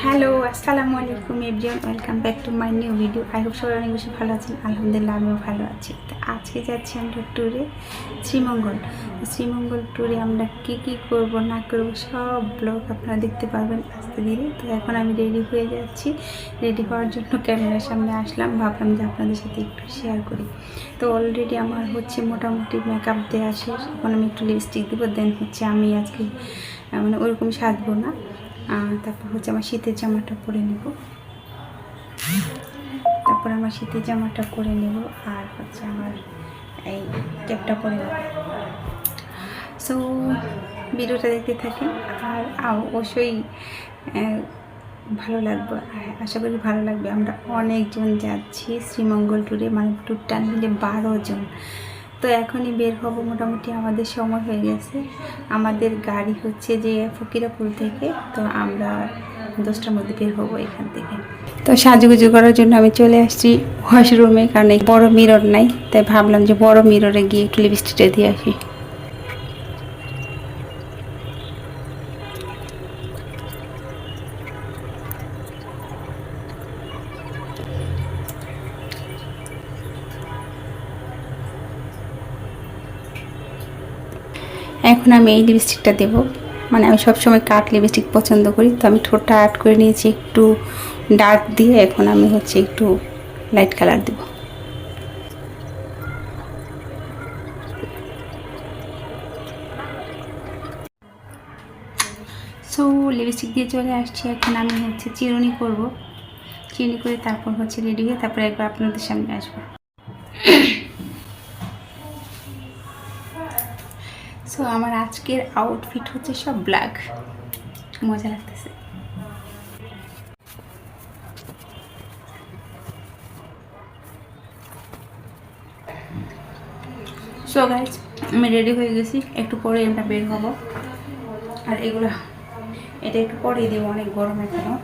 Hello, আসসালামু আলাইকুম everyone, welcome back to my new video. I hope সবাই অনেক বেশি ভালো আছেন। আলহামদুলিল্লাহ আমিও ভালো আছি। তো আজকে যাচ্ছি আমরা ট্যুরে শ্রীমঙ্গল ট্যুরে আমরা কি করব না করব সব ব্লগ আপনারা দেখতে পারবেন আস্তে ধীরে। তো এখন আমি রেডি হয়ে যাচ্ছি। রেডি হওয়ার জন্য ক্যামেরার সামনে আসলাম, ভাবলাম যে আপনাদের সাথে একটু শেয়ার করি। তো অলরেডি আমার হচ্ছে মোটামুটি মেকআপ দেওয়া শেষ। এখন আমি একটু লিপস্টিক দেবো, দেন হচ্ছে আমি আজকে মানে ওরকম সাজবো না। তারপর হচ্ছে আমার শীতের জামাটা পরে নেব, আর হচ্ছে আমার এই ক্যাপটা পরে নেব। সো ভিডিওটা দেখতে থাকেন আর অবশ্যই ভালো লাগবে, আশা করি ভালো লাগবে। আমরা অনেকজন যাচ্ছি শ্রীমঙ্গল ট্যুরে, মানে ট্যুরটা মিলে 12 জন। তো এখনই বের হব, মোটামুটি আমাদের সময় হয়ে গেছে। আমাদের গাড়ি হচ্ছে যে ফকিরাপুর থেকে, তো আমরা 10টার মধ্যে বের হবো এখান থেকে। তো সাজুগুজু করার জন্য আমি চলে আসছি ওয়াশরুমে, কারণ এই বড় মিরর নাই, তাই ভাবলাম যে বড় মিররে গিয়ে একটু লিপস্টিকটা দিয়ে আসি। এখন আমি এই লিপস্টিকটা দেব, মানে আমি সবসময় কাট লিপস্টিক পছন্দ করি। তো আমি ঠোঁটটা আর্ট করে নিয়েছি একটু ডার্ক দিয়ে, এখন আমি হচ্ছে একটু লাইট কালার দেব। সো লিপস্টিক দিয়ে চলে আসছি। এখন আমি হচ্ছে চিরুনি করব, চিরুনি করে তারপর হচ্ছে রেডি হয়ে তারপরে একবার আপনাদের সামনে আসবো। সো আমার আজকের আউটফিট হচ্ছে সব ব্ল্যাক, মজা লাগতেছে। সো গাইজ, আমি রেডি হয়ে গেছি, একটু পরে আমরা বের হব। আর এটা একটু পরেই দেবো, অনেক গরম এখনো।